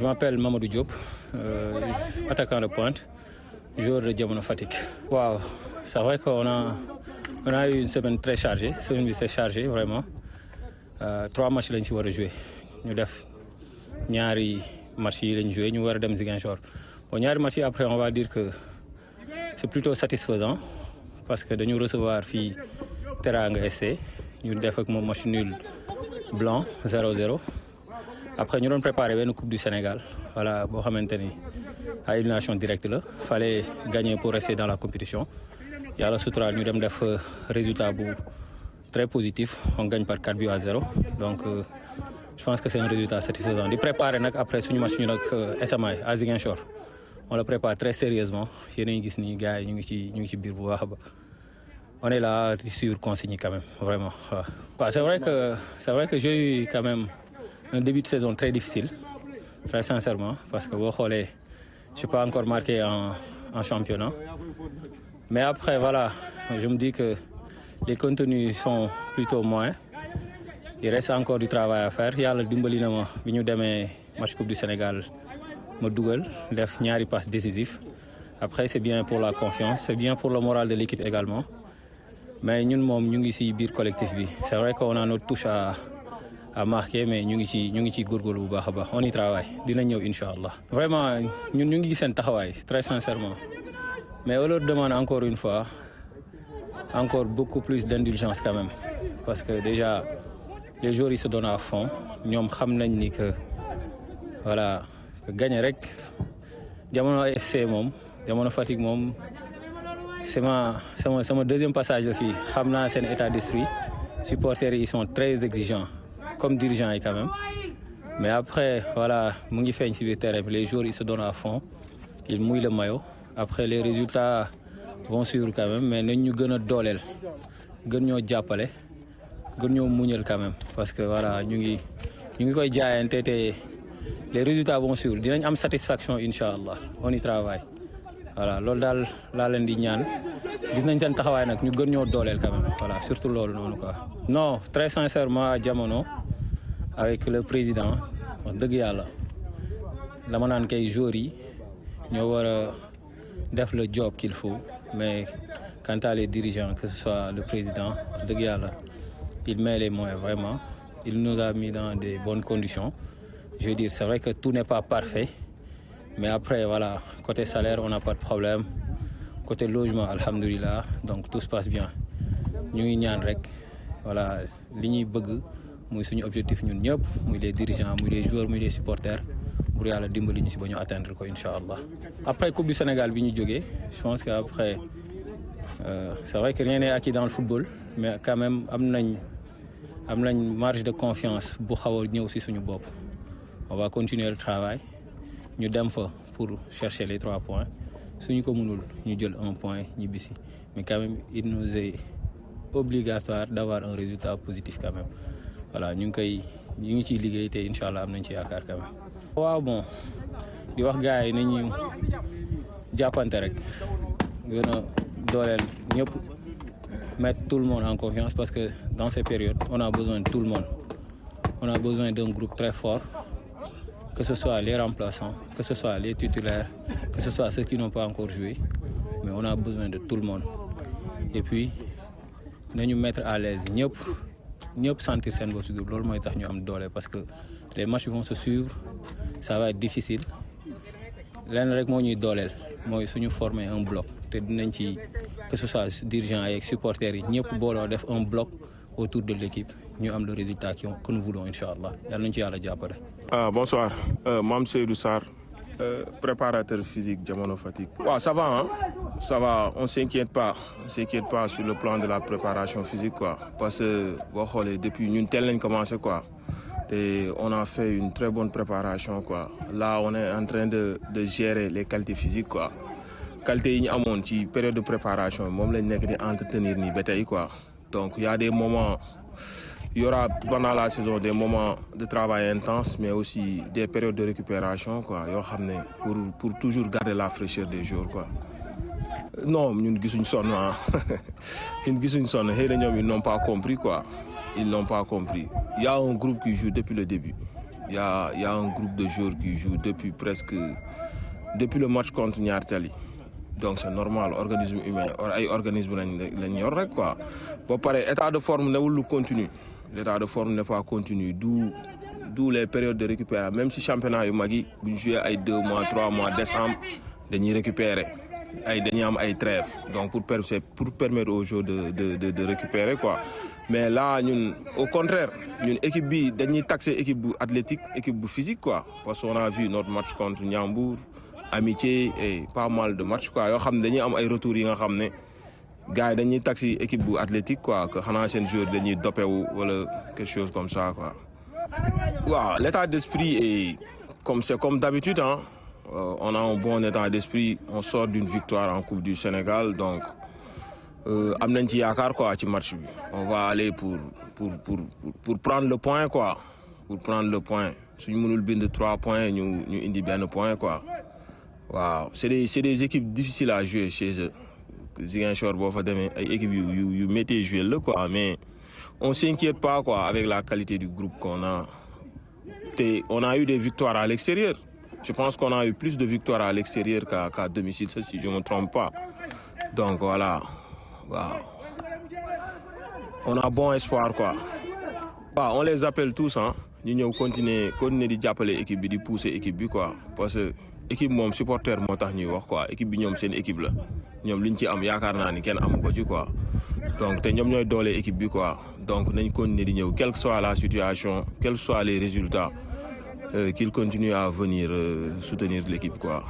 Je m'appelle Mamadou Diop, attaquant de pointe, joueur de Jamono Fatick. Wow, c'est vrai qu'on a eu une semaine très chargée. Semaine bi c'est chargé vraiment. 3 matchs lañ ci war a joué ñu def ñaari matchs yi lañ joué ñu war a dem Ziguinchor. Bon, ñaari matchs yi après on va dire que c'est plutôt satisfaisant parce que dañu recevoir fii Teranga SC ñu def ak moom match nul blanc 0-0. Après ñu doon préparé benn coupe du Sénégal voilà boo xamante ni à élimination directe la fallait gagner pour rester dans la compétition yàlla suturaal ñu dem def résultat bu très positif on gagne par 4-0 donc je pense que c'est un résultat satisfaisant di préparer nag après suñu match ñu nag SMA à Ziguinchor on le prépare très sérieusement yéen a ngi gis ni gars yi ñu ngi ci biir bu baax ba on est là di suivre consignes quand même vraiment waaw. C'est vrai que j'ai eu quand même un début de saison très difficile, très sincèrement, parce que je ne suis pas encore marqué en championnat. Mais après, voilà, je me dis que les contenus sont plutôt moins. Il reste encore du travail à faire. Il y a le dimbali na ma bi ñu demee match Coupe du Sénégal ma dugal def ñaari passes décisifs. Après, c'est bien pour la confiance, c'est bien pour le moral de l'équipe également. Mais ñun moom ñu ngi ci biir collectif bi. C'est vrai qu'on a notre touche à marquer mais ñu ngi ci góorgóorlu bu baax a baax on y travaille dina ñëw incha allah. Vraiment ñun ñu ngi gis seen taxawaay très sincèrement mais on leur demande encore une fois encore beaucoup plus d'indulgence quand même parce que déjà les joueurs ils se donnent à fond ñoom xam nañ ni que voilà que gagner rek Jamono FC moom Jamono Fatick moom c'est sama deuxième passage de fii xam naa seen état d'esprit supporters yi ils sont très exigeants. Comme dirigeant quand même mais après voilà mu ngi feeñ ci biir terrain bi les joueurs ils se donnent à fond ils mouillent le maillot après les résultats vont suivre quand même mais nañ ñu gën a dooleel gën ñoo jàppale gën ñoo muñal quand même parce que voilà ñu ngi koy jaayante te les résultats vont suivre dinañ am satisfaction incha allah on y travaille voilà loolu daal laa leen di ñaan gis nañ seen taxawaay nag ñu gën ñoo dooleel quand même voilà surtout loolu noonu quoi. Non très sincèrement à Jamono avec le président wax dëgg yàlla dama naan kay joueurs yi ñoo war a def le job qu'il faut mais quant à les dirigeants que ce soit le président wax dëgg yàlla il met les moyens vraiment il nous a mis dans des bonnes conditions je veux dire c'est vrai que tout n'est pas parfait mais après voilà côté salaire on n'a pas de problème côté logement alhamdoulilah donc tout se passe bien ñu ngi ñaan rek voilà li ñuy bëgg muy suñu objectif ñun ñëpp muy les dirigeants muy les joueurs muy les supporters pour yàlla dimbali ñu ci ba ñu atteindre ko incha allah. Après Coupe du Sénégal bi ñu jógee je pense que après c'est vrai que rien n'est acquis dans le football mais quand même am nañ marge de confiance bu xaw a ñëw ci suñu bopp. On va continuer le travail ñu dem fa pour chercher les 3 points suñu ko mënul ñu jël 1 point ñibbisi mais quand même il nous est obligatoire d'avoir un résultat positif quand même. Voilà ñu ngi ciy liggéey te incha allah am nañ ci yaakaar quand même. waaw bon di wax gars yi nañu jàppante rek gën a dooleel ñëpp mettre tout le monde en confiance parce que dans ces périodes on a besoin de tout le monde on a besoin d'un groupe très fort que ce soit les remplaçants que ce soit les titulaires que ce soit ceux qui n'ont pas encore joué mais on a besoin de tout le monde et puis nañu mettre à l'aise ñëpp sentir seen bopp ci groupe loolu mooy tax ñu am doole parce que les matchs vont se suivre ça va être difficile lenn rek moo ñuy dooleel mooy suñu former un bloc te dinañ ci que ce soit dirigeants yeeg supporters yi ñëpp booloo def un bloc autour de l'équipe ñu am le résultat que nous voulons incha allah yàlla nañu ci yàlla jàppale. Bonsoir Mame Seydou Sarr préparateur physique Jamono Fatick. Waaw ça va hein? Ça va on s'inquiète pas sur le plan de la préparation physique quoi parce que boo xoolee depuis ñun teel lañ commencé quoi te on a fait une très bonne préparation quoi là on est en train de gérer les qualités physiques quoi qualité yi ñu amoon ci période de préparation moom lañ nekk di entretenir nii ba tey quoi donc il y a des moments il y aura pendant la saison des moments de travail intense mais aussi des périodes de récupération quoi yoo xam ne pour toujours garder la fraîcheur des jours quoi. Non ñun gisuñ sonn ah ñun gisuñ sonn xëy na ñoom ils n'ont pas compris quoi ils n'ont pas compris il y a un groupe qui joue depuis le début il y a un groupe de joueurs qui joue depuis le match contre Niary Tally. Donc c'est normal, organisme humain ay organisme lañ yor rek quoi. Ba pare état de forme newul lu continue. L'état de forme n'est pas continu, d'où les périodes de récupération. Même si championnat yu mag yi bu ñu joué ay 2 mois 3 mois décembre dañuy récupérer dañuy am ay trêve. Donc pour permettre aux joueurs de récupérer quoi. Mais là ñun au contraire ñun équipe bi dañuy taxer équipe bu athlétique, équipe bu physique quoi. Parce qu'on a vu notre match contre Ndiambour, Amitié et pas mal de matchs quoi yoo xam ne dañuy am ay retours yi nga xam ne gars yi dañuy taxi équipe bu athlétique quoi que xanaa seen joueur dañuy doppewu wala quelque chose comme ça quoi. Waaw l'état d'esprit est c'est comme d'habitude hein. On a un bon état d'esprit, on sort d'une victoire en Coupe du Sénégal donc am nañ ci yaakaar quoi ci match bi. On va aller pour prendre le point quoi, pour prendre le point. Suñu mënul bind 3 points ñu indi benn point quoi. Waaw c'est des équipes difficiles à jouer chez eux. Ziguinchor boo fa demee ay équipes yu métti jouer la quoi, mais on s'inquiète pas quoi avec la qualité du groupe qu'on a. On a eu des victoires à l'extérieur. Je pense qu'on a eu plus de victoires à l'extérieur qu'à domicile, ça, si je me trompe pas. Donc voilà. Waaw. On a bon espoir quoi. Waaw, on les appelle tous hein. Ñu ñëw continuer di jàppale équipe bi di pousser équipe bi quoi, parce que équipe moom supporter moo tax ñuy wax quoi. Équipe bi ñoom seen équipe la. Ñoom liñ ci am yaakaar naa ni kenn amu ko ci quoi. Donc te ñoom ñooy doole équipe bi quoi. Donc nañ continuer di ñëw quelle que soit la situation, quels que soient les résultats, qu'ils continuent à venir soutenir l'équipe quoi.